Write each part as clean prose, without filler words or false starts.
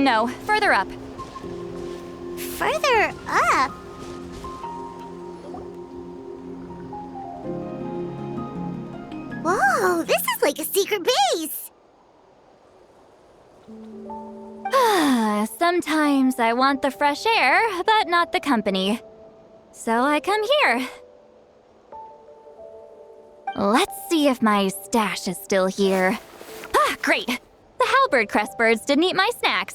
No, further up. Further up? Whoa, this is like a secret base! Sometimes I want the fresh air, but not the company. So I come here. Let's see if my stash is still here. Ah, great! The halberd crest birds didn't eat my snacks.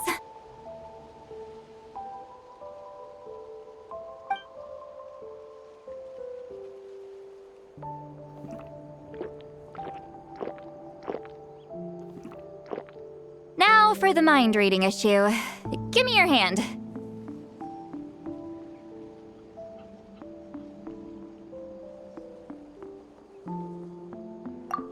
Now for the mind reading issue. Give me your hand.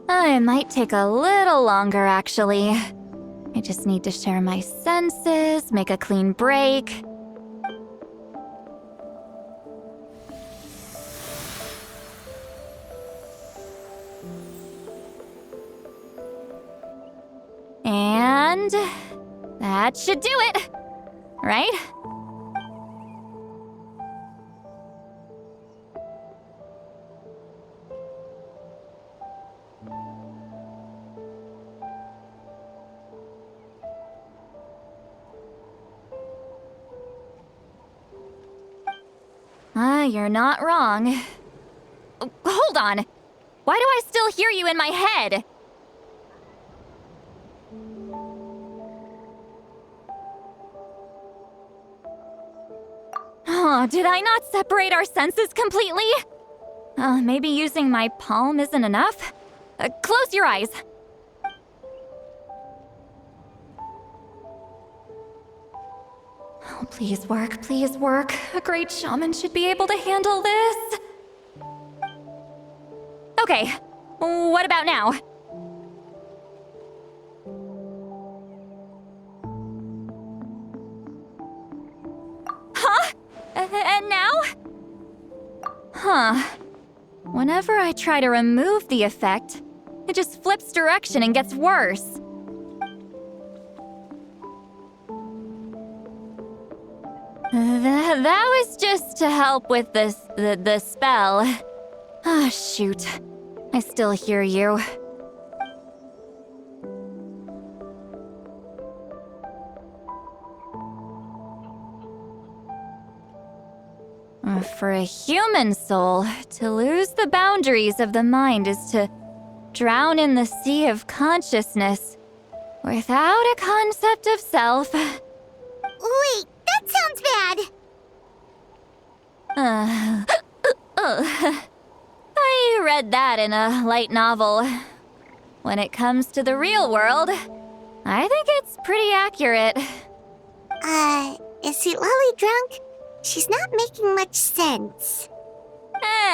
It might take a little longer, actually. I just need to share my senses, make a clean break. And that should do it, right? You're not wrong. Hold on. Why do I still hear you in my head? Oh, did I not separate our senses completely? Maybe using my palm isn't enough? Close your eyes. Oh, please work, please work. A great shaman should be able to handle this. Okay, what about now? Huh? And now? Huh. Whenever I try to remove the effect, it just flips direction and gets worse. That was just to help with the spell. Ah, shoot. I still hear you. For a human soul, to lose the boundaries of the mind is to drown in the sea of consciousness without a concept of self. Wait, that sounds bad. I read that in a light novel. When it comes to the real world, I think it's pretty accurate. Is Citlali drunk? She's not making much sense.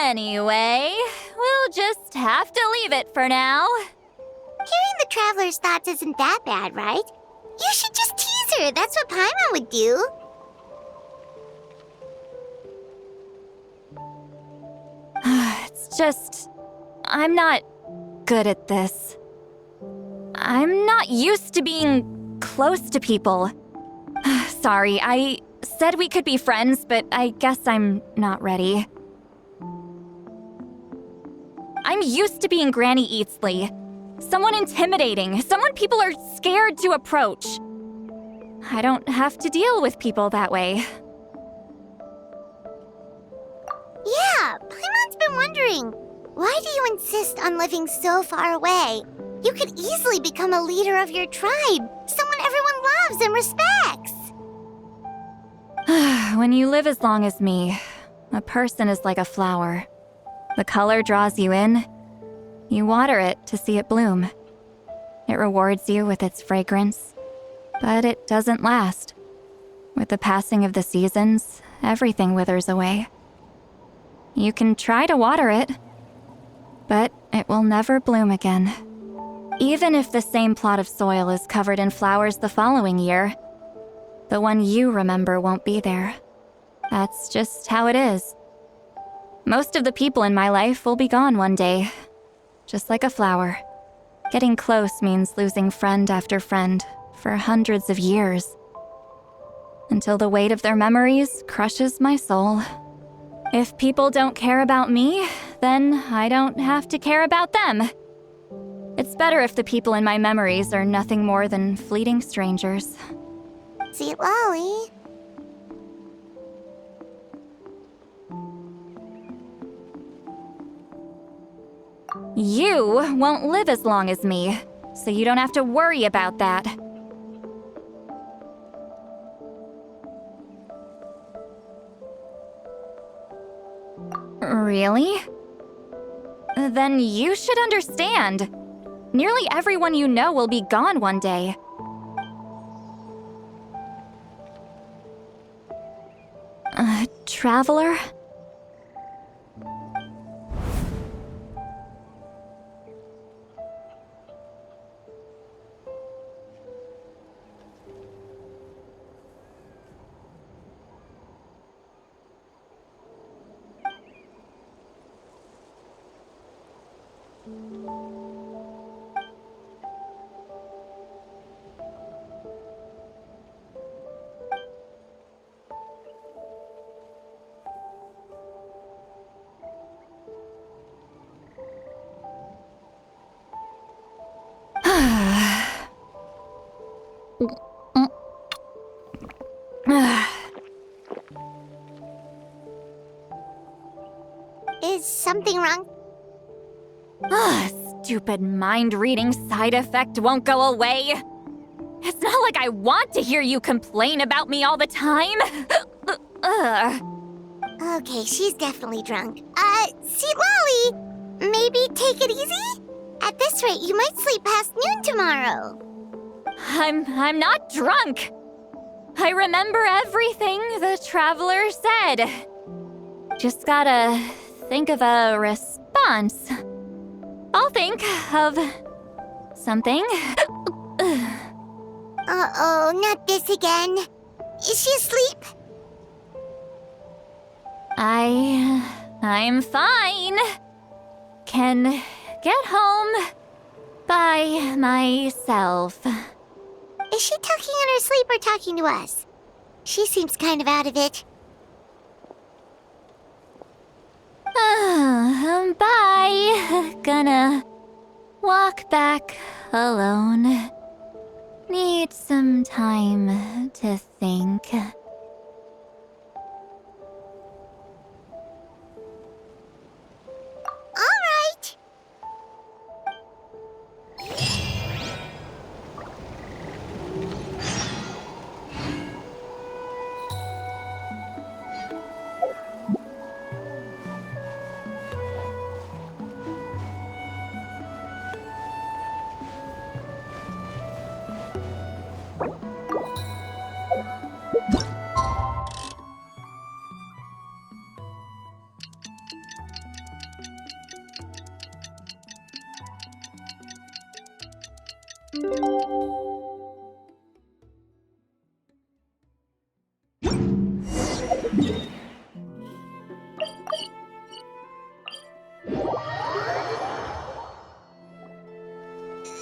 Anyway, we'll just have to leave it for now. Hearing the traveler's thoughts isn't that bad, right? You should just tease her. That's what Paimon would do. It's just... I'm not good at this. I'm not used to being close to people. Sorry, I said we could be friends, but I guess I'm not ready. I'm used to being Granny Eatsley. Someone intimidating, someone people are scared to approach. I don't have to deal with people that way. Yeah, Paimon's been wondering. Why do you insist on living so far away? You could easily become a leader of your tribe, someone everyone loves and respects. When you live as long as me, a person is like a flower. The color draws you in. You water it to see it bloom. It rewards you with its fragrance, but it doesn't last. With the passing of the seasons, everything withers away. You can try to water it, but it will never bloom again. Even if the same plot of soil is covered in flowers the following year, the one you remember won't be there. That's just how it is. Most of the people in my life will be gone one day, just like a flower. Getting close means losing friend after friend for hundreds of years. until the weight of their memories crushes my soul. If people don't care about me, then I don't have to care about them. It's better if the people in my memories are nothing more than fleeting strangers. Citlali. You won't live as long as me, so you don't have to worry about that. Really? Then you should understand. Nearly everyone you know will be gone one day. Traveler? Is something wrong? Stupid mind-reading side effect won't go away. It's not like I want to hear you complain about me all the time. Okay, she's definitely drunk. Citlali, maybe take it easy? At this rate, you might sleep past noon tomorrow. I'm not drunk. I remember everything the traveler said. Just gotta think of a response. I'll think of something. Uh-oh, not this again. Is she asleep? I'm fine. Can get home by myself. Is she talking in her sleep or talking to us? She seems kind of out of it. Bye. Gonna walk back alone. Need some time to think. All right.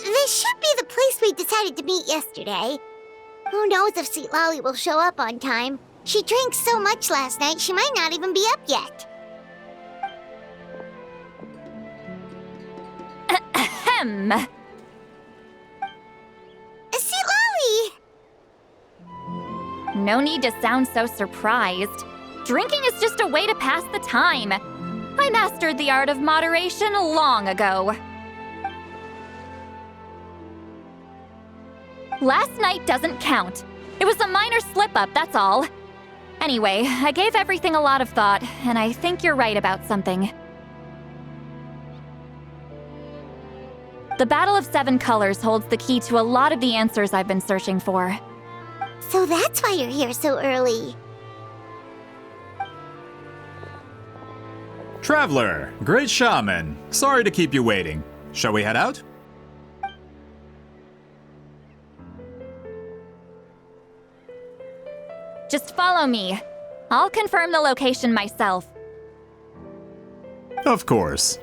This should be the place we decided to meet yesterday. Who knows if Citlali will show up on time? She drank so much last night, she might not even be up yet. Ahem. Citlali! No need to sound so surprised. Drinking is just a way to pass the time. I mastered the art of moderation long ago. Last night doesn't count. It was a minor slip-up, that's all. Anyway, I gave everything a lot of thought, and I think you're right about something. The Battle of Seven Colors holds the key to a lot of the answers I've been searching for. So that's why you're here so early. Traveler, great shaman. Sorry to keep you waiting. Shall we head out? Just follow me. I'll confirm the location myself. Of course.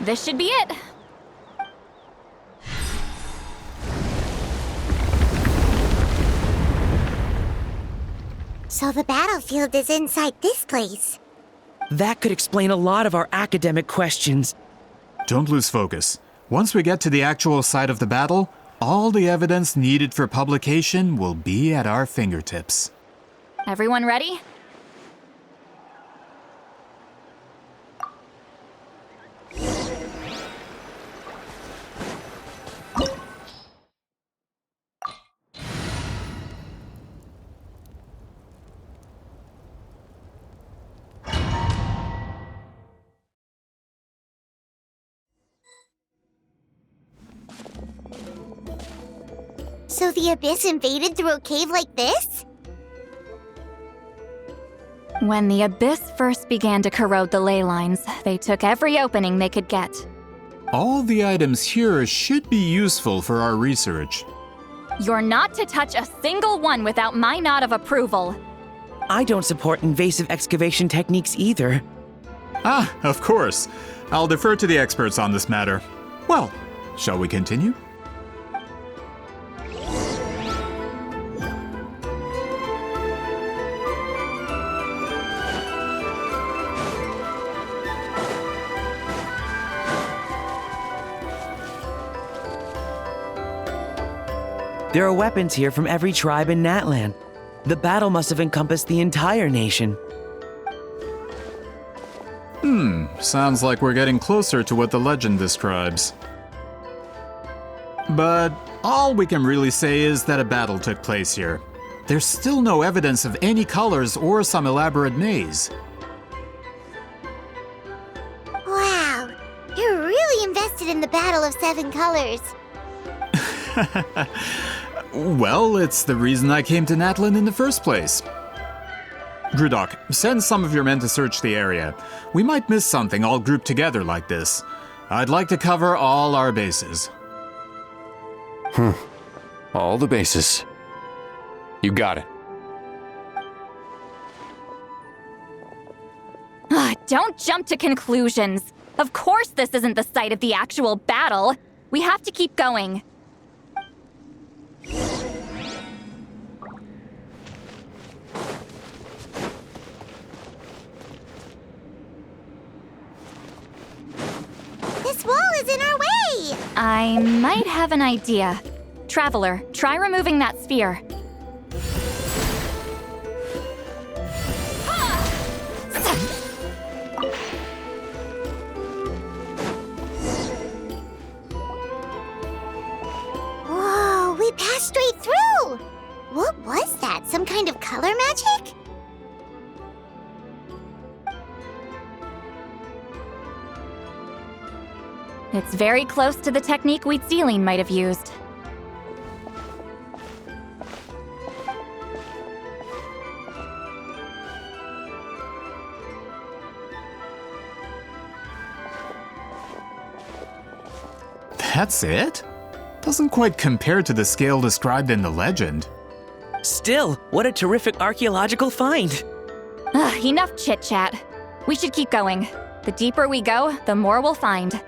This should be it. So the battlefield is inside this place. That could explain a lot of our academic questions. Don't lose focus. Once we get to the actual site of the battle, all the evidence needed for publication will be at our fingertips. Everyone ready? So the Abyss invaded through a cave like this? When the Abyss first began to corrode the ley lines, they took every opening they could get. All the items here should be useful for our research. You're not to touch a single one without my nod of approval. I don't support invasive excavation techniques either. Ah, of course. I'll defer to the experts on this matter. Well, shall we continue? There are weapons here from every tribe in Natlan. The battle must have encompassed the entire nation. Sounds like we're getting closer to what the legend describes. But all we can really say is that a battle took place here. There's still no evidence of any colors or some elaborate maze. Wow, you're really invested in the Battle of Seven Colors. Well, it's the reason I came to Natlan in the first place. Grudok, send some of your men to search the area. We might miss something all grouped together like this. I'd like to cover all our bases. All the bases. You got it. Don't jump to conclusions. Of course this isn't the site of the actual battle. We have to keep going. This wall is in our way! I might have an idea. Traveler, try removing that sphere. Whoa, we passed straight through! What was that? Some kind of color magic? It's very close to the technique Citlali might have used. That's it? Doesn't quite compare to the scale described in the legend. Still, what a terrific archaeological find! Enough chit-chat. We should keep going. The deeper we go, the more we'll find.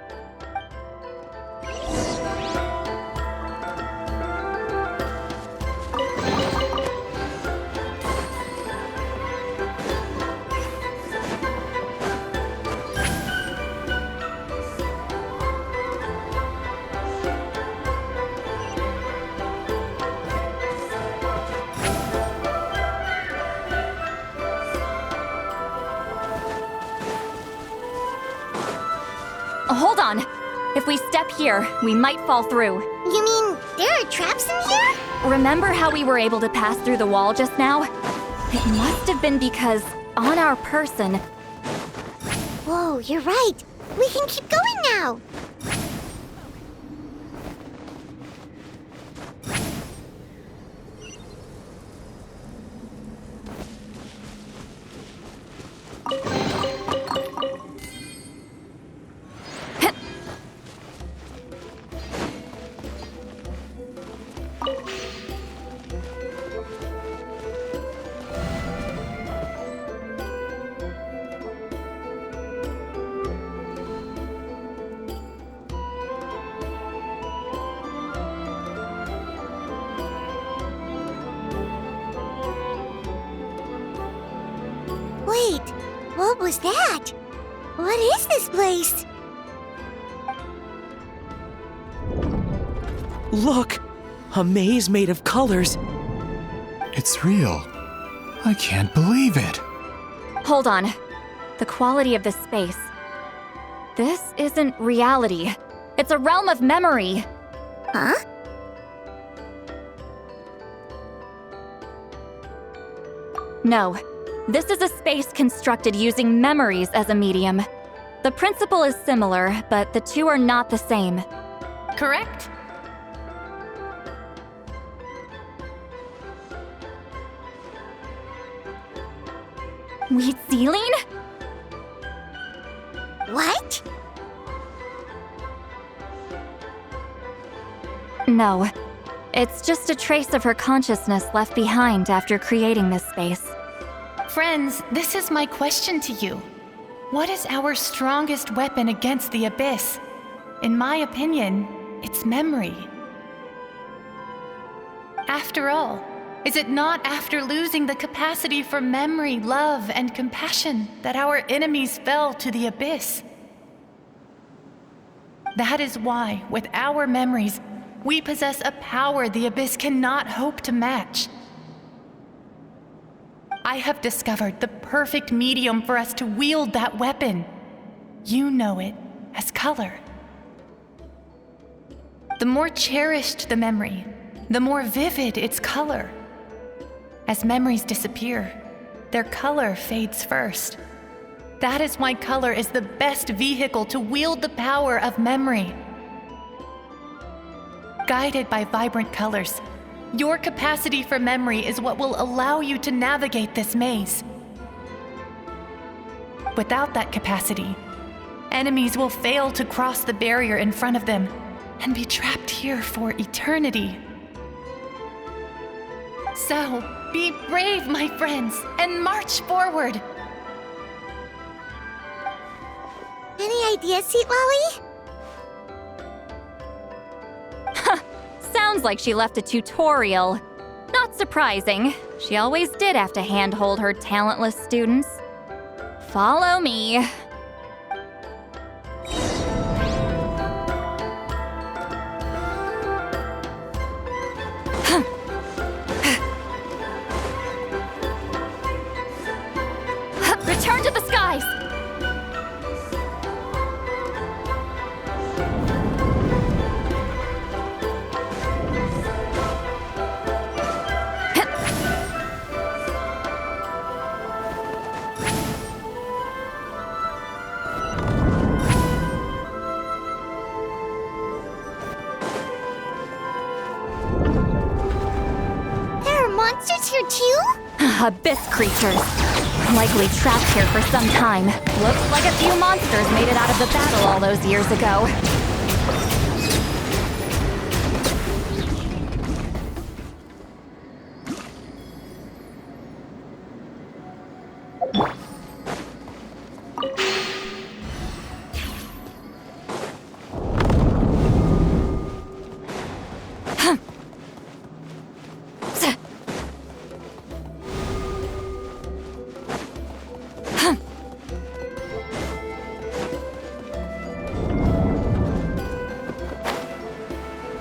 Hold on. If we step here, we might fall through. You mean there are traps in here? Remember how we were able to pass through the wall just now? It must have been because, on our person... Whoa, you're right. We can keep going now. Wait, what was that? What is this place? Look! A maze made of colors. It's real. I can't believe it. Hold on. The quality of this space. This isn't reality. It's a realm of memory. Huh? No. This is a space constructed using memories as a medium. The principle is similar, but the two are not the same. Correct? Wheat ceiling? What? No. It's just a trace of her consciousness left behind after creating this space. Friends, this is my question to you. What is our strongest weapon against the Abyss? In my opinion, it's memory. After all, is it not after losing the capacity for memory, love, and compassion that our enemies fell to the Abyss? That is why, with our memories, we possess a power the Abyss cannot hope to match. I have discovered the perfect medium for us to wield that weapon. You know it as color. The more cherished the memory, the more vivid its color. As memories disappear, their color fades first. That is why color is the best vehicle to wield the power of memory. Guided by vibrant colors, your capacity for memory is what will allow you to navigate this maze. Without that capacity, enemies will fail to cross the barrier in front of them and be trapped here for eternity. So, be brave, my friends, and march forward! Any ideas, Citlali? Sounds like she left a tutorial. Not surprising. She always did have to handhold her talentless students. Follow me. Return to the skies! There are monsters here too? Abyss creatures. Likely trapped here for some time. Looks like a few monsters made it out of the battle all those years ago.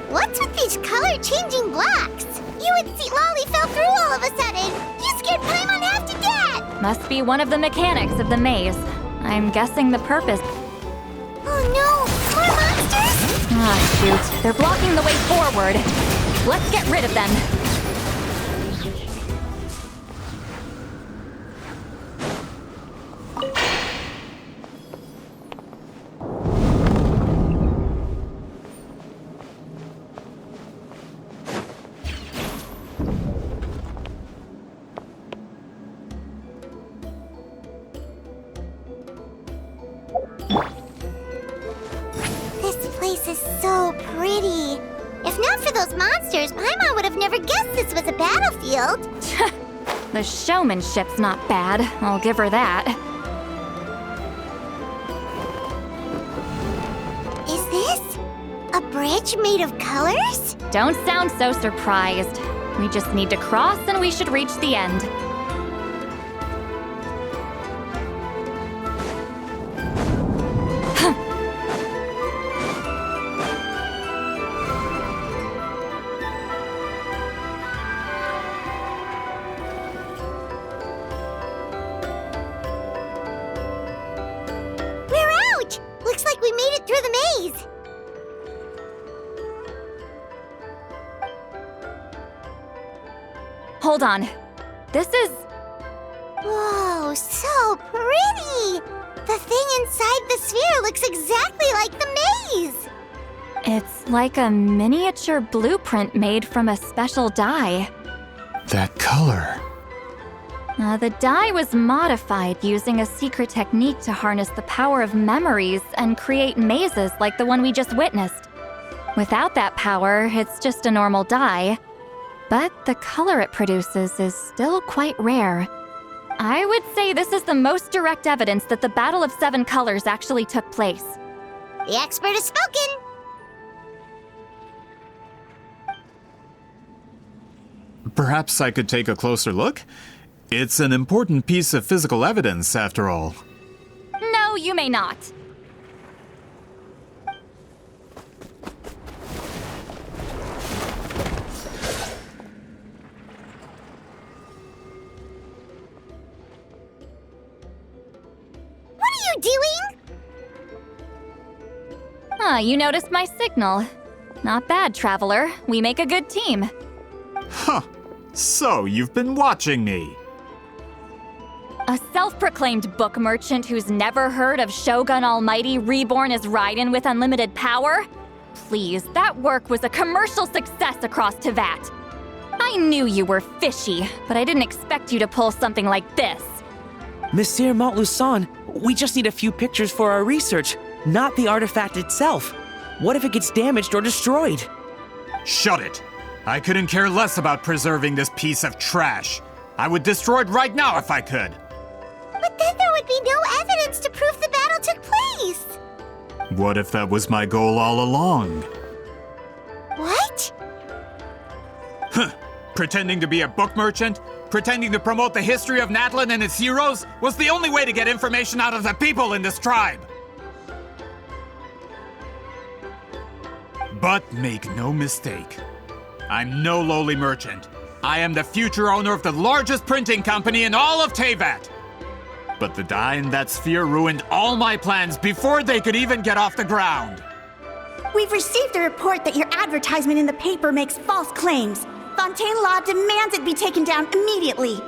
What's with these color-changing blocks? You and Citlali fell through all of a sudden. You scared Paimon half to death. Must be one of the mechanics of the maze. I'm guessing the purpose. Oh no, more monsters? Ah, shoot. They're blocking the way forward. Let's get rid of them. This place is so pretty. If not for those monsters, Paimon would have never guessed this was a battlefield. The showmanship's not bad. I'll give her that. Is this a bridge made of colors? Don't sound so surprised. We just need to cross and we should reach the end. hold on. This is... Whoa, so pretty! The thing inside the sphere looks exactly like the maze! It's like a miniature blueprint made from a special dye. That color. The dye was modified using a secret technique to harness the power of memories and create mazes like the one we just witnessed. Without that power, it's just a normal dye. But the color it produces is still quite rare. I would say this is the most direct evidence that the Battle of Seven Colors actually took place. The expert has spoken! Perhaps I could take a closer look? It's an important piece of physical evidence, after all. No, you may not. What are you doing? You noticed my signal. Not bad, Traveler. We make a good team. Huh. So, you've been watching me. A self-proclaimed book merchant who's never heard of Shogun Almighty reborn as Raiden with unlimited power? Please, that work was a commercial success across Teyvat. I knew you were fishy, but I didn't expect you to pull something like this. Monsieur Montluçon, we just need a few pictures for our research, not the artifact itself. What if it gets damaged or destroyed? Shut it! I couldn't care less about preserving this piece of trash. I would destroy it right now if I could. But then there would be no evidence to prove the battle took place! What if that was my goal all along? What? Pretending to be a book merchant? Pretending to promote the history of Natlan and its heroes was the only way to get information out of the people in this tribe! But make no mistake. I'm no lowly merchant. I am the future owner of the largest printing company in all of Teyvat. But the dye in that sphere ruined all my plans before they could even get off the ground. We've received a report that your advertisement in the paper makes false claims. Fontaine Law demands it be taken down immediately.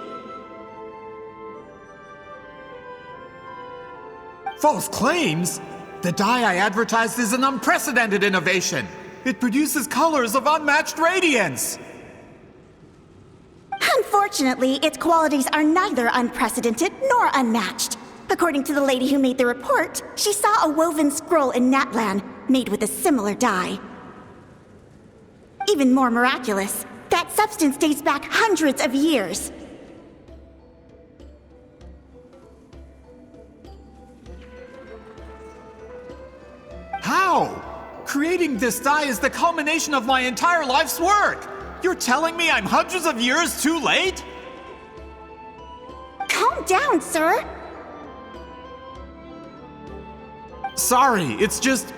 False claims? The dye I advertised is an unprecedented innovation. It produces colors of unmatched radiance. Unfortunately, its qualities are neither unprecedented nor unmatched. According to the lady who made the report, she saw a woven scroll in Natlan made with a similar dye. Even more miraculous, that substance dates back hundreds of years. How? Creating this dye is the culmination of my entire life's work. You're telling me I'm hundreds of years too late? Calm down, sir. Sorry, it's just...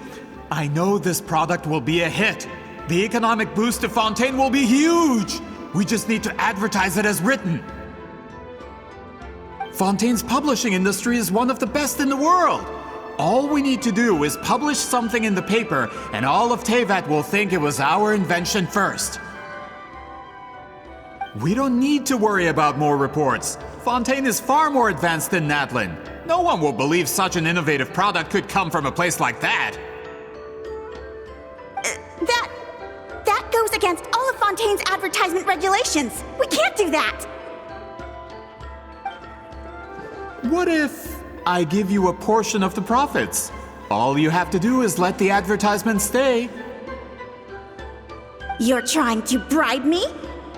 I know this product will be a hit. The economic boost to Fontaine will be huge. We just need to advertise it as written. Fontaine's publishing industry is one of the best in the world. All we need to do is publish something in the paper, and all of Teyvat will think it was our invention first. We don't need to worry about more reports. Fontaine is far more advanced than Natlan. No one will believe such an innovative product could come from a place like that. That goes against all of Fontaine's advertisement regulations. We can't do that. What if I give you a portion of the profits? All you have to do is let the advertisement stay. You're trying to bribe me?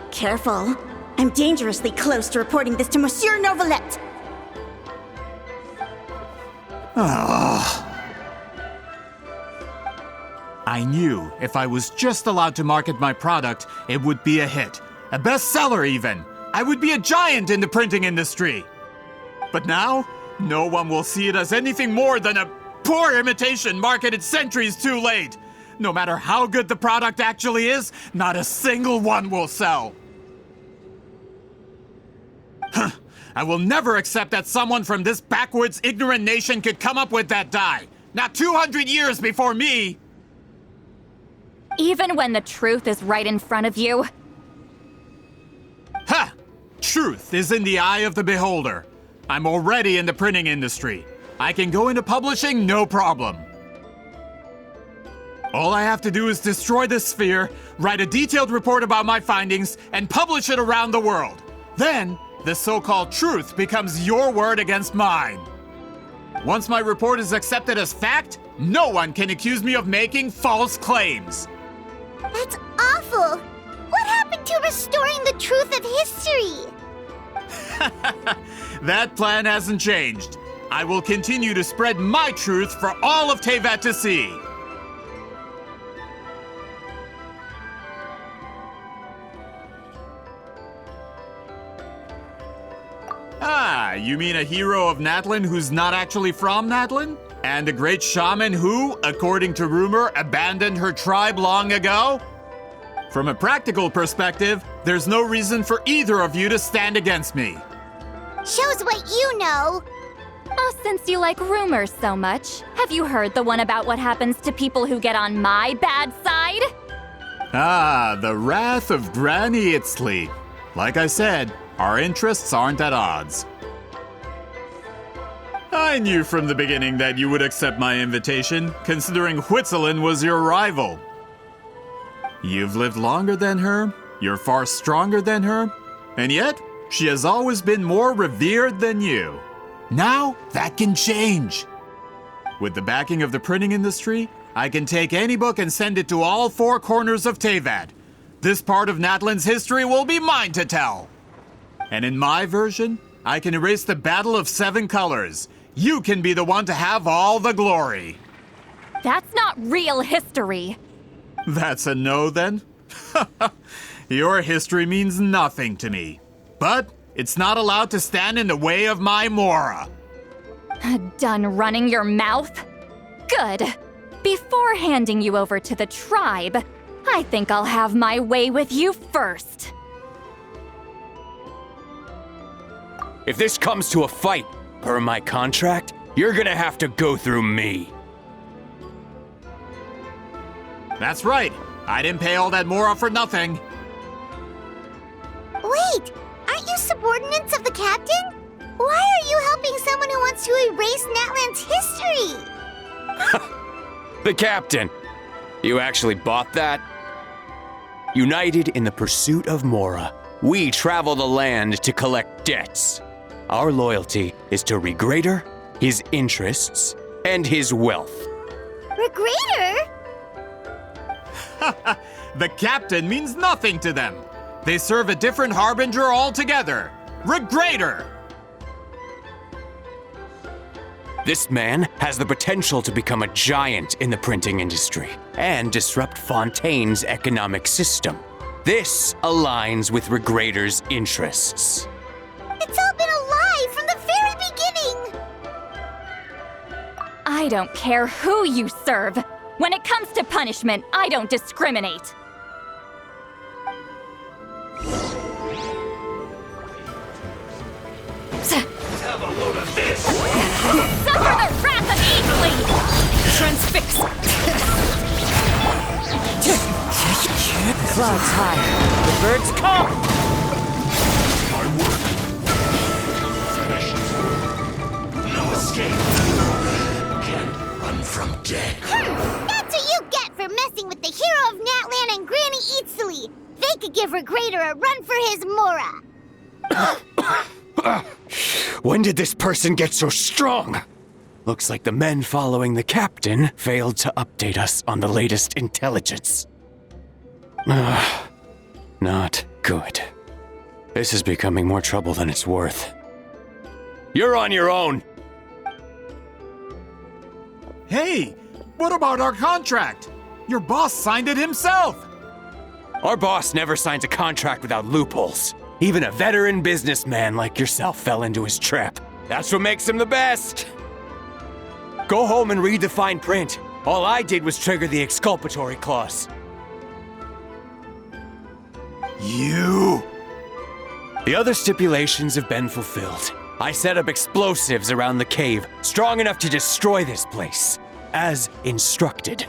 Careful. I'm dangerously close to reporting this to Monsieur Novelette. I knew if I was just allowed to market my product, it would be a hit. A bestseller even. I would be a giant in the printing industry. But now, no one will see it as anything more than a poor imitation marketed centuries too late. No matter how good the product actually is, not a single one will sell. I will never accept that someone from this backwards, ignorant nation could come up with that dye. Not 200 years before me! Even when the truth is right in front of you? Ha! truth is in the eye of the beholder. I'm already in the printing industry. I can go into publishing no problem. All I have to do is destroy this sphere, write a detailed report about my findings, and publish it around the world. Then, the so-called truth becomes your word against mine. Once my report is accepted as fact, no one can accuse me of making false claims. That's awful. What happened to restoring the truth of history? That plan hasn't changed. I will continue to spread my truth for all of Teyvat to see. Ah, you mean a hero of Natlan who's not actually from Natlan? And a great shaman who, according to rumor, abandoned her tribe long ago? From a practical perspective, there's no reason for either of you to stand against me. Shows what you know. Oh, since you like rumors so much, have you heard the one about what happens to people who get on my bad side? Ah, the wrath of Granny Citlali. Like I said, our interests aren't at odds. I knew from the beginning that you would accept my invitation, considering Huitzilin was your rival. You've lived longer than her, you're far stronger than her, and yet, she has always been more revered than you. Now, that can change. With the backing of the printing industry, I can take any book and send it to all four corners of Teyvat. This part of Natlan's history will be mine to tell. And in my version, I can erase the Battle of Seven Colors. You can be the one to have all the glory. That's not real history. That's a no, then? Your history means nothing to me. But it's not allowed to stand in the way of my Mora. Done running your mouth? Good. Before handing you over to the tribe, I think I'll have my way with you first. If this comes to a fight, per my contract, you're gonna have to go through me. That's right. I didn't pay all that Mora for nothing. Wait, aren't you subordinates of the captain? Why are you helping someone who wants to erase Natlan's history? The captain. You actually bought that? United in the pursuit of Mora, we travel the land to collect debts. Our loyalty is to Regrader, his interests, and his wealth. Regrader? The captain means nothing to them. They serve a different harbinger altogether. Regrader! This man has the potential to become a giant in the printing industry and disrupt Fontaine's economic system. This aligns with Regrader's interests. It's all been a lie from the very beginning! I don't care who you serve. When it comes to punishment, I don't discriminate. Have a load of this! Suffer the wrath of Citlali! Transfix! Clouds high. The birds come! My work. Finished. No escape. Can't run from death. That's what you get for messing with the hero of Natlan and Granny Citlali. They could give Regrader a run for his Mora. When did this person get so strong? Looks like the men following the captain failed to update us on the latest intelligence. Not good. This is becoming more trouble than it's worth. You're on your own! Hey, what about our contract? Your boss signed it himself. Our boss never signs a contract without loopholes. Even a veteran businessman like yourself fell into his trap. That's what makes him the best. Go home and read the fine print. All I did was trigger the exculpatory clause. You! The other stipulations have been fulfilled. I set up explosives around the cave, strong enough to destroy this place, as instructed.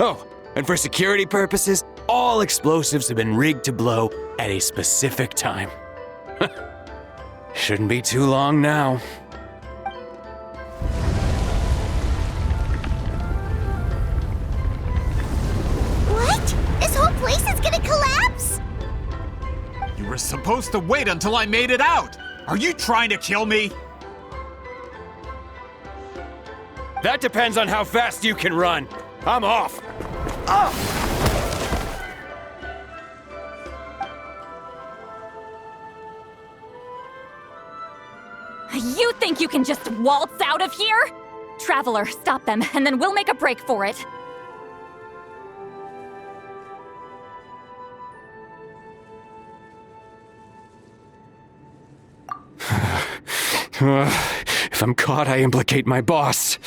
Oh, and for security purposes, All explosives have been rigged to blow at a specific time. Shouldn't be too long now. What? This whole place is gonna collapse? You were supposed to wait until I made it out! Are you trying to kill me? That depends on how fast you can run. I'm off. You think you can just waltz out of here? Traveler, stop them, and then we'll make a break for it. If I'm caught, I implicate my boss.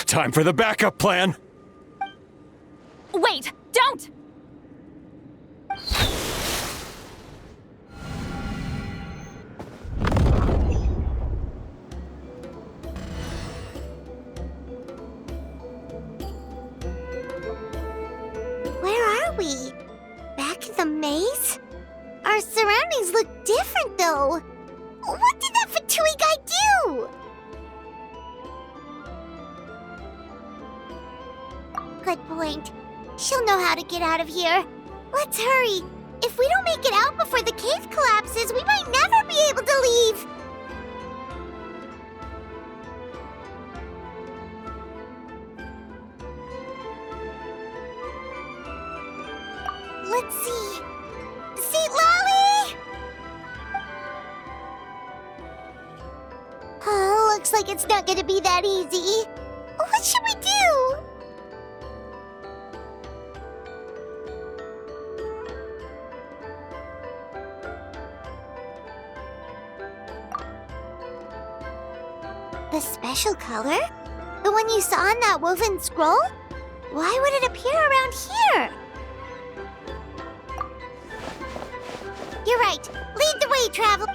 Time for the backup plan. Wait, don't! Where are we? Back in the maze? Our surroundings look different, though. What did that Fatui guy do? Good point. She'll know how to get out of here. Let's hurry. If we don't make it out before the cave collapses, we might never be able to leave. Let's see. Citlali! Oh, looks like it's not gonna be that easy. What should we do? The special color? The one you saw in that woven scroll? Why would it appear around here? You're right. Lead the way, traveler.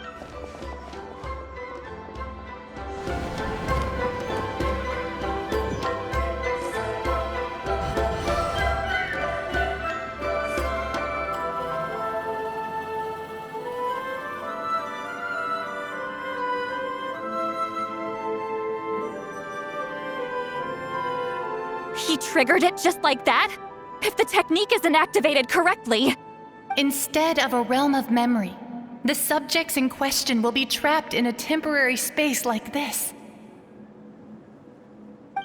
He triggered it just like that? If the technique isn't activated correctly... Instead of a realm of memory, the subjects in question will be trapped in a temporary space like this.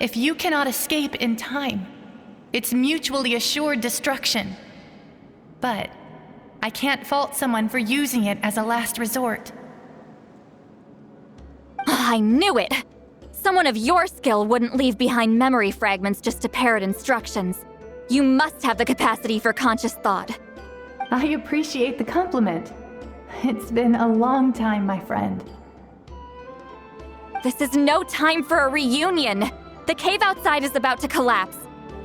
If you cannot escape in time, it's mutually assured destruction. But I can't fault someone for using it as a last resort. I knew it! Someone of your skill wouldn't leave behind memory fragments just to parrot instructions. You must have the capacity for conscious thought. I appreciate the compliment. It's been a long time, my friend. This is no time for a reunion! The cave outside is about to collapse.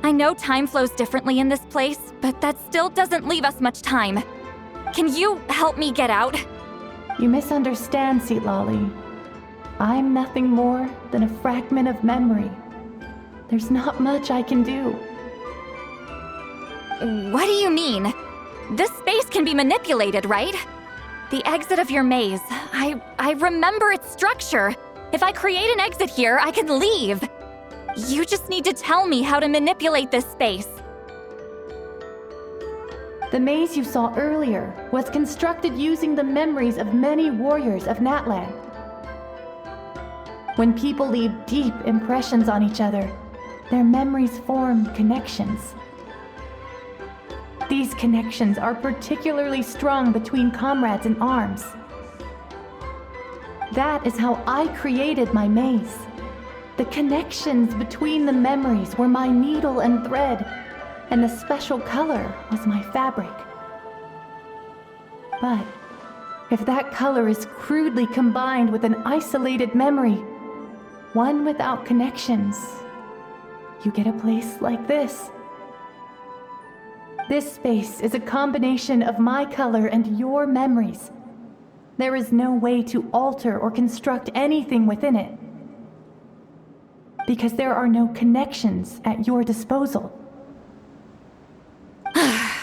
I know time flows differently in this place, but that still doesn't leave us much time. Can you help me get out? You misunderstand, Citlali. I'm nothing more than a fragment of memory. There's not much I can do. What do you mean? This space can be manipulated, right? The exit of your maze. I remember its structure. If I create an exit here, I can leave. You just need to tell me how to manipulate this space. The maze you saw earlier was constructed using the memories of many warriors of Natlan. When people leave deep impressions on each other, their memories form connections. These connections are particularly strong between comrades in arms. That is how I created my maze. The connections between the memories were my needle and thread, and the special color was my fabric. But if that color is crudely combined with an isolated memory, one without connections, you get a place like this. This space is a combination of my color and your memories. There is no way to alter or construct anything within it, because there are no connections at your disposal.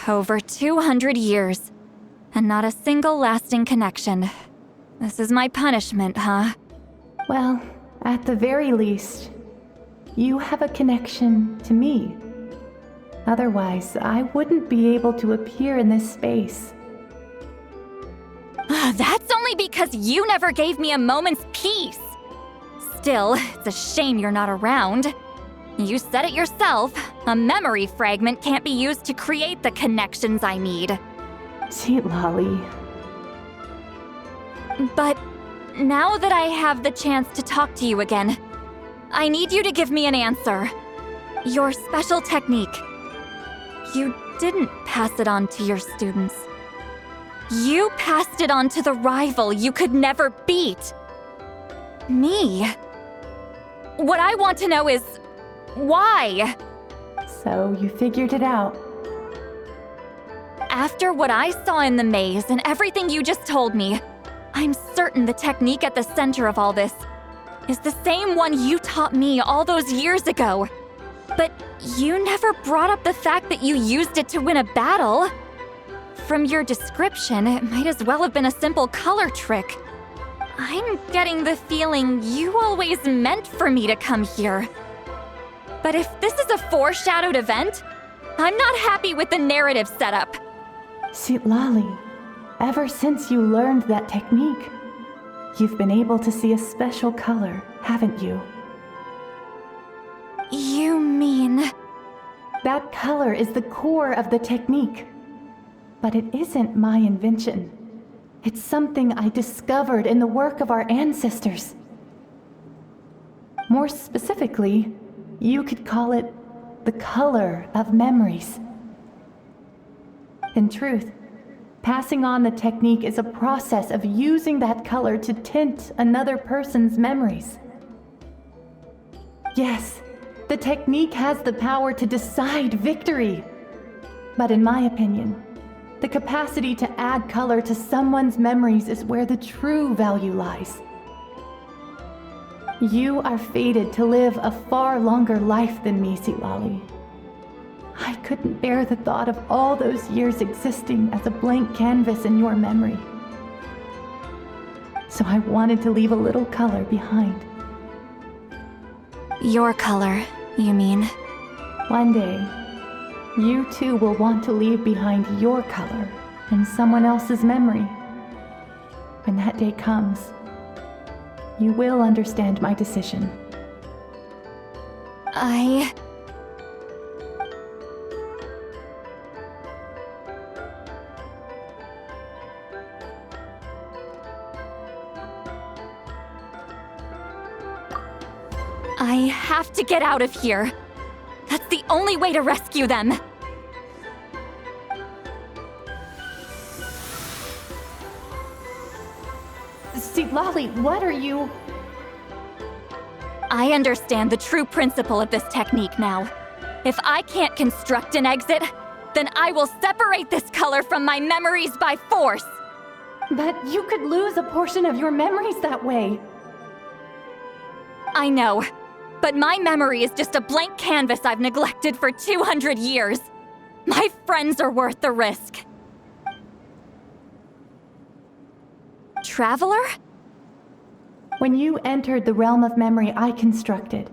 Over 200 years, and not a single lasting connection. This is my punishment, huh? Well, at the very least, you have a connection to me. Otherwise, I wouldn't be able to appear in this space. That's only because you never gave me a moment's peace. Still, it's a shame you're not around. You said it yourself. A memory fragment can't be used to create the connections I need. Citlali. But now that I have the chance to talk to you again, I need you to give me an answer. Your special technique. You didn't pass it on to your students. You passed it on to the rival you could never beat. Me. What I want to know is, why? So you figured it out. After what I saw in the maze and everything you just told me, I'm certain the technique at the center of all this is the same one you taught me all those years ago. But you never brought up the fact that you used it to win a battle. From your description, it might as well have been a simple color trick. I'm getting the feeling you always meant for me to come here. But if this is a foreshadowed event, I'm not happy with the narrative setup. Citlali, ever since you learned that technique, you've been able to see a special color, haven't you? You mean... That color is the core of the technique. But it isn't my invention. It's something I discovered in the work of our ancestors. More specifically, you could call it the color of memories. In truth, passing on the technique is a process of using that color to tint another person's memories. Yes, the technique has the power to decide victory. But in my opinion, the capacity to add color to someone's memories is where the true value lies. You are fated to live a far longer life than me, Citlali. I couldn't bear the thought of all those years existing as a blank canvas in your memory. So I wanted to leave a little color behind. Your color, you mean? One day, you too will want to leave behind your color in someone else's memory. When that day comes, you will understand my decision. I have to get out of here. That's the only way to rescue them. Citlali, what are you... I understand the true principle of this technique now. If I can't construct an exit, then I will separate this color from my memories by force. But you could lose a portion of your memories that way. I know, but my memory is just a blank canvas I've neglected for 200 years. My friends are worth the risk. Traveler? When you entered the realm of memory I constructed,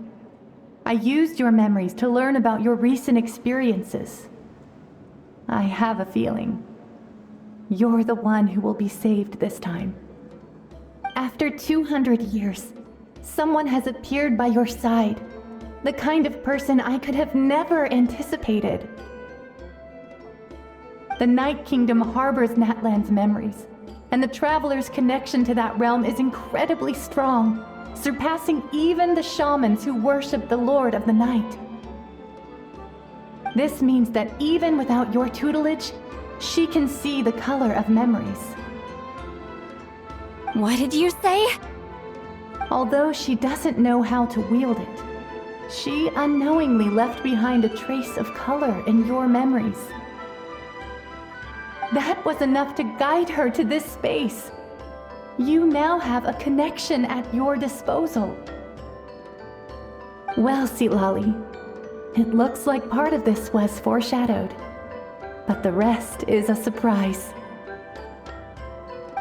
I used your memories to learn about your recent experiences. I have a feeling you're the one who will be saved this time. After 200 years, someone has appeared by your side, the kind of person I could have never anticipated. The Night Kingdom harbors Natlan's memories, and the Traveler's connection to that realm is incredibly strong, surpassing even the shamans who worship the Lord of the Night. This means that even without your tutelage, she can see the color of memories. What did you say? Although she doesn't know how to wield it, she unknowingly left behind a trace of color in your memories. That was enough to guide her to this space. You now have a connection at your disposal. Well, Citlali, it looks like part of this was foreshadowed. but the rest is a surprise.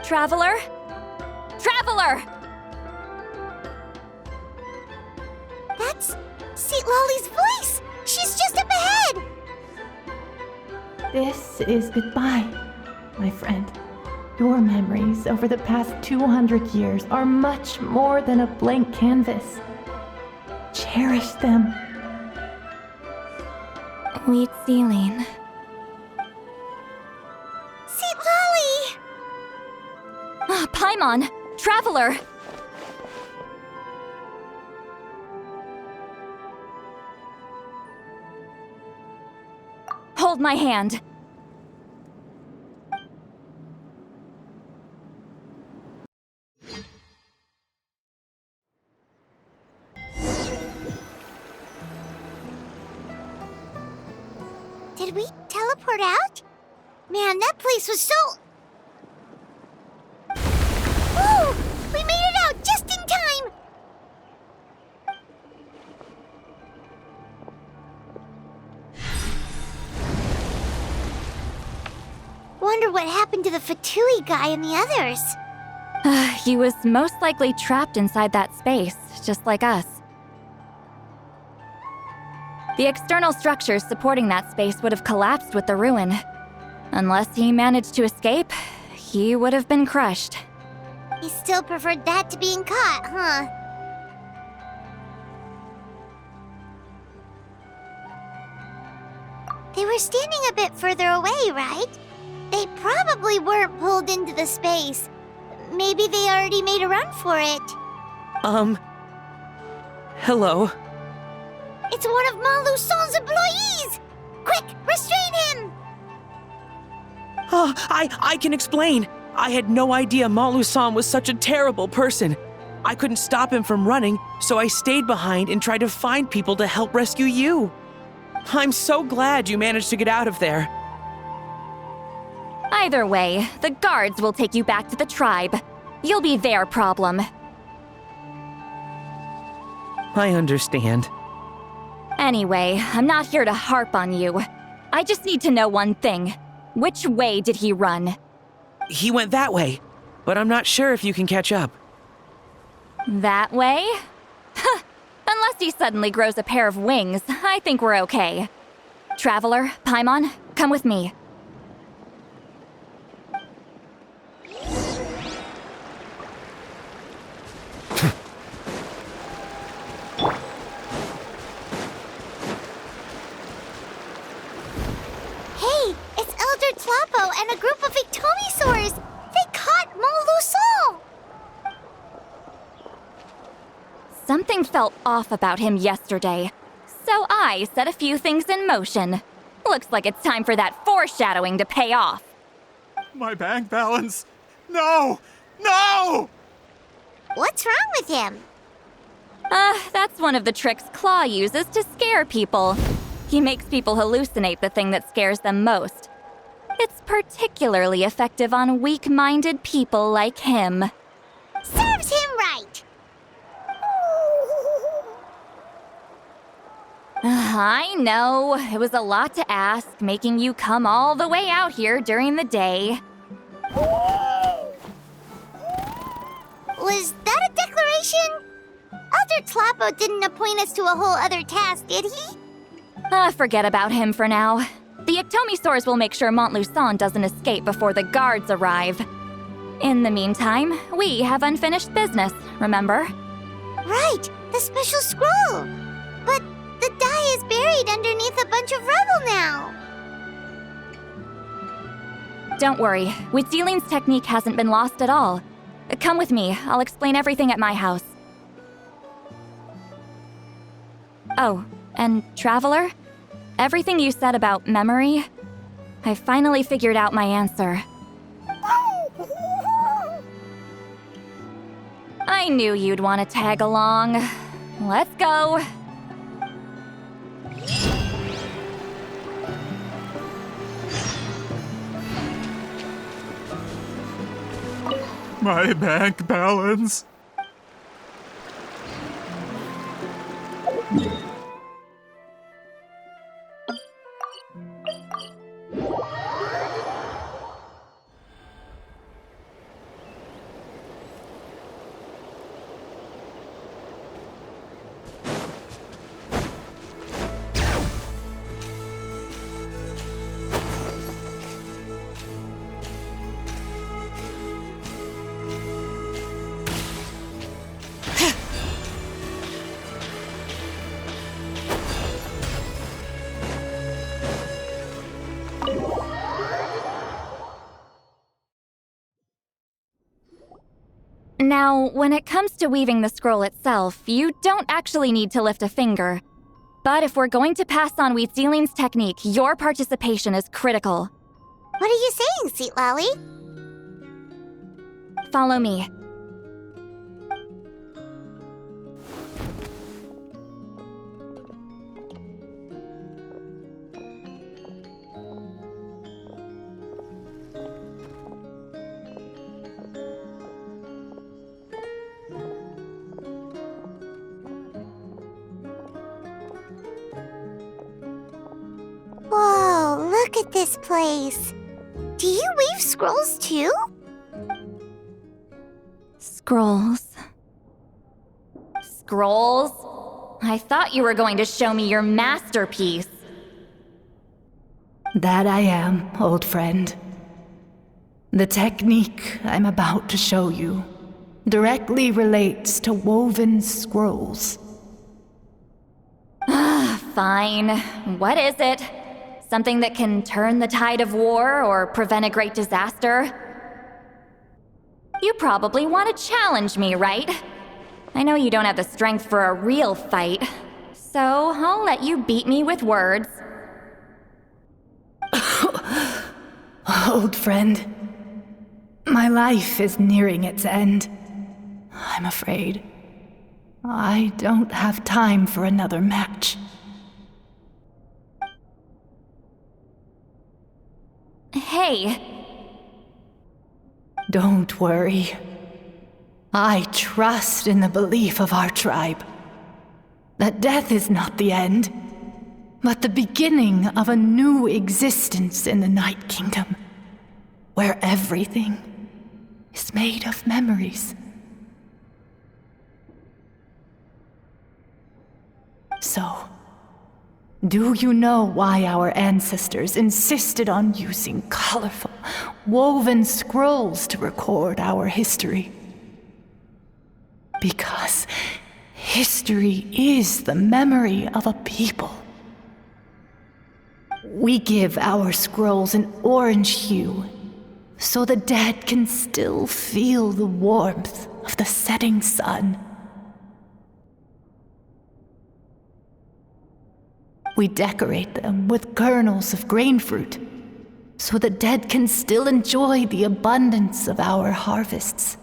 Traveler? Traveler! That's Citlali's voice! She's just up ahead! This is goodbye, my friend. Your memories over the past 200 years are much more than a blank canvas. Cherish them. Wheat ceiling. Citlali! Paimon! Traveler! Hold my hand. Did we teleport out? Man, that place was so... Woo! We made it out just in time! Wonder what happened to the Fatui guy and the others. He was most likely trapped inside that space, just like us. The external structures supporting that space would have collapsed with the ruin. Unless he managed to escape, he would have been crushed. He still preferred that to being caught, huh? They were standing a bit further away, right? They probably weren't pulled into the space. Maybe they already made a run for it. Hello. It's one of Maluson's employees! Quick, restrain him! Oh, I can explain. I had no idea Malu-san was such a terrible person. I couldn't stop him from running, so I stayed behind and tried to find people to help rescue you. I'm so glad you managed to get out of there. Either way, the guards will take you back to the tribe. You'll be their problem. I understand. Anyway, I'm not here to harp on you. I just need to know one thing. Which way did he run? He went that way, but I'm not sure if you can catch up. That way? Huh. Unless he suddenly grows a pair of wings, I think we're okay. Traveler, Paimon, come with me. Hey, it's Elder Tlapo and a group of Ictomisaurs! They caught Maluson! Something felt off about him yesterday, so I set a few things in motion. Looks like it's time for that foreshadowing to pay off. My bank balance! No! No! What's wrong with him? That's one of the tricks Claw uses to scare people. He makes people hallucinate the thing that scares them most. It's particularly effective on weak-minded people like him. Serves him right! I know, it was a lot to ask, making you come all the way out here during the day. Was that a declaration? Elder Tlapo didn't appoint us to a whole other task, did he? Forget about him for now. The Ictomisaurs will make sure Montluçon doesn't escape before the guards arrive. In the meantime, we have unfinished business, remember? Right, the special scroll. But the die is buried underneath a bunch of rubble now. Don't worry, Witzeline's technique hasn't been lost at all. Come with me, I'll explain everything at my house. Oh, and Traveler? Everything you said about memory, I finally figured out my answer. I knew you'd want to tag along. Let's go. My bank balance. Now, when it comes to weaving the scroll itself, you don't actually need to lift a finger. But if we're going to pass on Wheatzealing's technique, your participation is critical. What are you saying, Citlali? Follow me. Whoa, look at this place. Do you weave scrolls too? Scrolls. Scrolls? I thought you were going to show me your masterpiece. That I am, old friend. The technique I'm about to show you directly relates to woven scrolls. Fine. What is it? Something that can turn the tide of war or prevent a great disaster? You probably want to challenge me, right? I know you don't have the strength for a real fight, so I'll let you beat me with words. Old friend, my life is nearing its end. I'm afraid I don't have time for another match. Hey. Don't worry. I trust in the belief of our tribe that death is not the end, but the beginning of a new existence in the Night Kingdom, where everything is made of memories. So, do you know why our ancestors insisted on using colorful, woven scrolls to record our history? Because history is the memory of a people. We give our scrolls an orange hue, so the dead can still feel the warmth of the setting sun. We decorate them with kernels of grain fruit, so the dead can still enjoy the abundance of our harvests.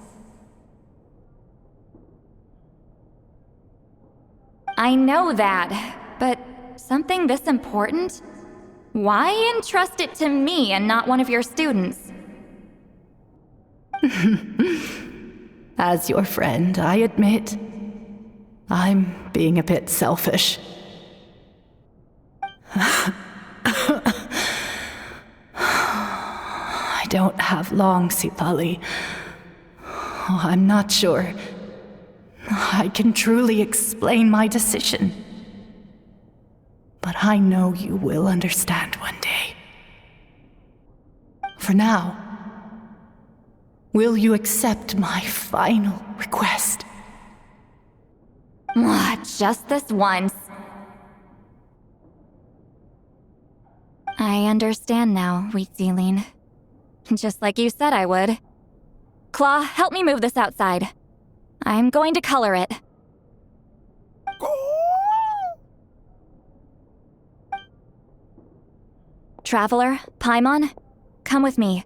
I know that, but something this important? Why entrust it to me and not one of your students? As your friend, I admit, I'm being a bit selfish. I don't have long, Citlali. I'm not sure I can truly explain my decision. But I know you will understand one day. For now, will you accept my final request? Just this once. I understand now, Wheatzealing. Just like you said I would. Claw, help me move this outside. I'm going to color it. Traveler, Paimon, come with me.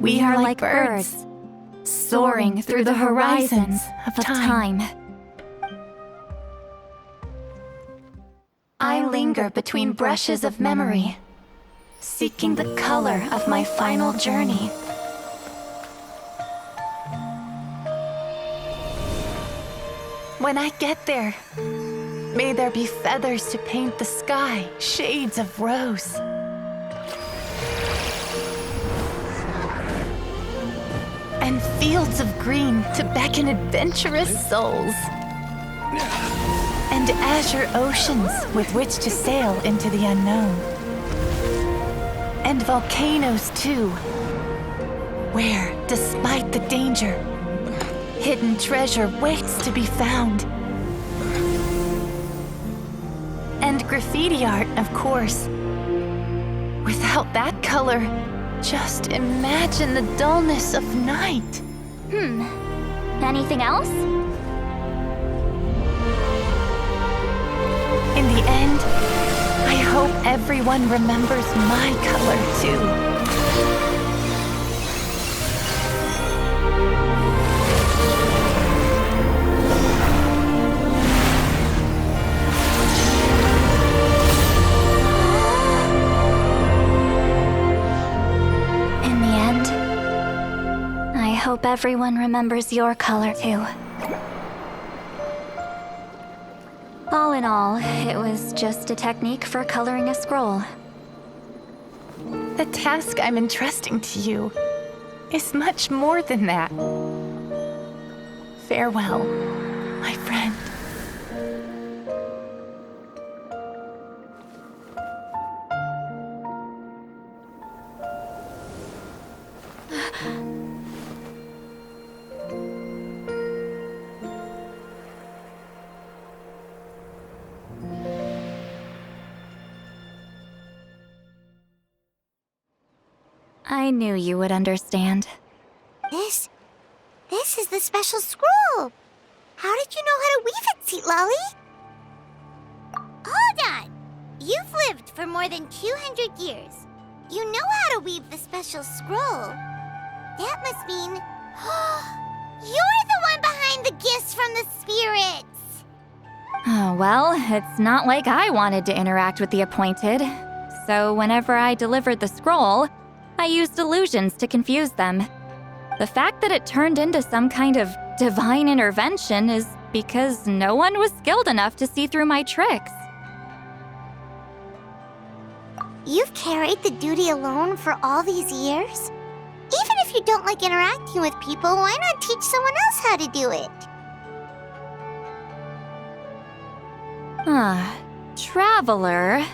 We are like birds, soaring through the horizons of time. I linger between brushes of memory, seeking the color of my final journey. When I get there, may there be feathers to paint the sky, shades of rose. and fields of green to beckon adventurous souls. And azure oceans with which to sail into the unknown. And volcanoes too, where, despite the danger, hidden treasure waits to be found. And graffiti art, of course. Without that color, just imagine the dullness of night. Anything else? In the end, I hope everyone remembers my color too. In the end, I hope everyone remembers your color too. All in all, it was just a technique for coloring a scroll. The task I'm entrusting to you is much more than that. Farewell, my friend. I knew you would understand. This is the special scroll. How did you know how to weave it, Citlali? Hold on. You've lived for more than 200 years. You know how to weave the special scroll. That must mean you're the one behind the gifts from the spirits. Oh, well, it's not like I wanted to interact with the appointed. So whenever I delivered the scroll, I used illusions to confuse them. The fact that it turned into some kind of divine intervention is because no one was skilled enough to see through my tricks. You've carried the duty alone for all these years? Even if you don't like interacting with people, why not teach someone else how to do it? Traveler,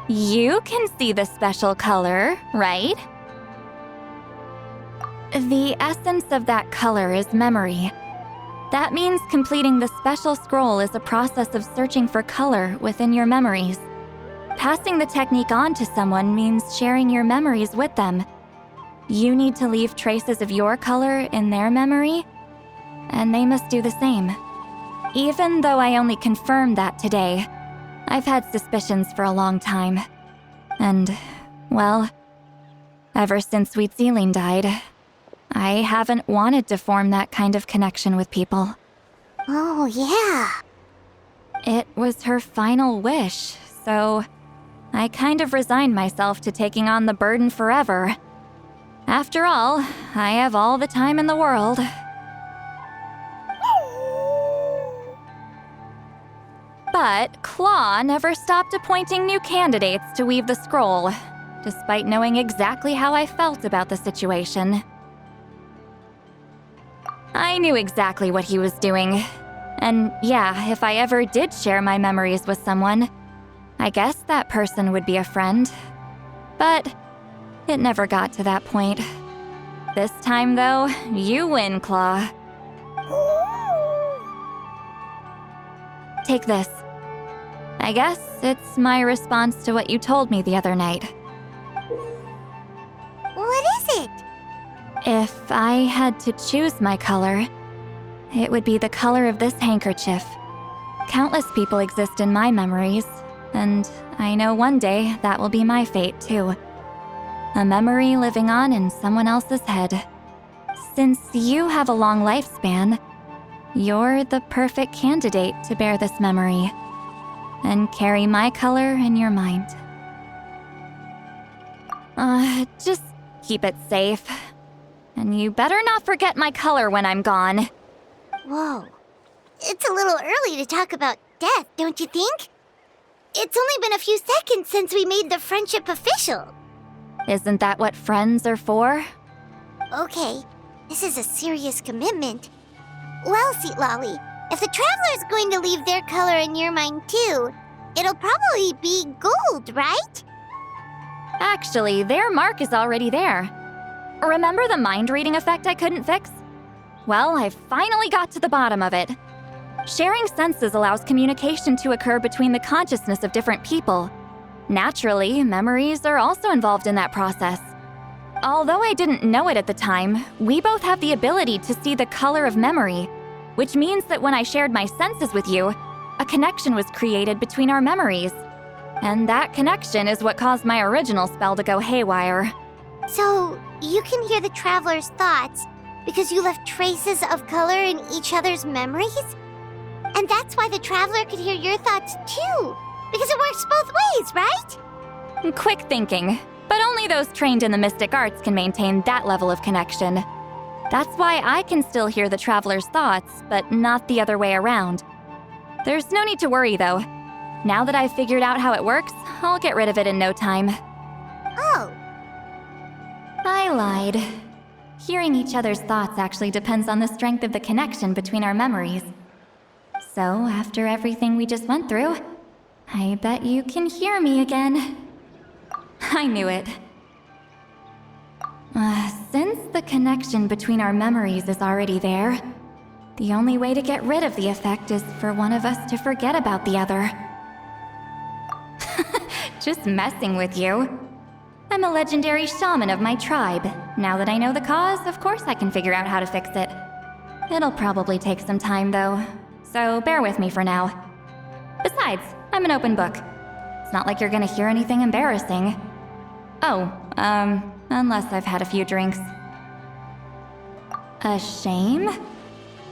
you can see the special color, right? The essence of that color is memory. That means completing the special scroll is a process of searching for color within your memories. Passing the technique on to someone means sharing your memories with them. You need to leave traces of your color in their memory, and they must do the same. Even though I only confirmed that today, I've had suspicions for a long time. And, well, ever since Sweet Celine died, I haven't wanted to form that kind of connection with people. Oh, yeah. It was her final wish, so I kind of resigned myself to taking on the burden forever. After all, I have all the time in the world. But Claw never stopped appointing new candidates to weave the scroll, despite knowing exactly how I felt about the situation. I knew exactly what he was doing. And yeah, if I ever did share my memories with someone, I guess that person would be a friend. But it never got to that point. This time, though, you win, Claw. Take this. I guess it's my response to what you told me the other night. What is it? If I had to choose my color, it would be the color of this handkerchief. Countless people exist in my memories, and I know one day that will be my fate too. A memory living on in someone else's head. Since you have a long lifespan, you're the perfect candidate to bear this memory and carry my color in your mind. Just keep it safe. And you better not forget my color when I'm gone. Whoa. It's a little early to talk about death, don't you think? It's only been a few seconds since we made the friendship official. Isn't that what friends are for? Okay, This is a serious commitment. Well, Citlali, if the Traveler's going to leave their color in your mind too, it'll probably be gold, right? Actually, their mark is already there. Remember the mind reading effect I couldn't fix? Well, I finally got to the bottom of it. Sharing senses allows communication to occur between the consciousness of different people. Naturally, memories are also involved in that process. Although I didn't know it at the time, we both have the ability to see the color of memory, which means that when I shared my senses with you, a connection was created between our memories. And that connection is what caused my original spell to go haywire. So, you can hear the Traveler's thoughts because you left traces of color in each other's memories? And that's why the Traveler could hear your thoughts too, because it works both ways, right? Quick thinking, but only those trained in the mystic arts can maintain that level of connection. That's why I can still hear the Traveler's thoughts, but not the other way around. There's no need to worry, though. Now that I've figured out how it works, I'll get rid of it in no time. Oh. I lied. Hearing each other's thoughts actually depends on the strength of the connection between our memories. So, after everything we just went through, I bet you can hear me again. I knew it. Since the connection between our memories is already there, the only way to get rid of the effect is for one of us to forget about the other. Just messing with you. I'm a legendary shaman of my tribe. Now that I know the cause, of course I can figure out how to fix it. It'll probably take some time, though, so bear with me for now. Besides, I'm an open book. It's not like you're gonna hear anything embarrassing. Oh, unless I've had a few drinks. A shame?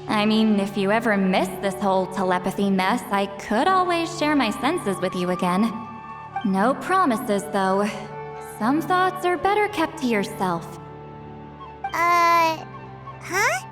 I mean, if you ever miss this whole telepathy mess, I could always share my senses with you again. No promises, though. Some thoughts are better kept to yourself. Huh?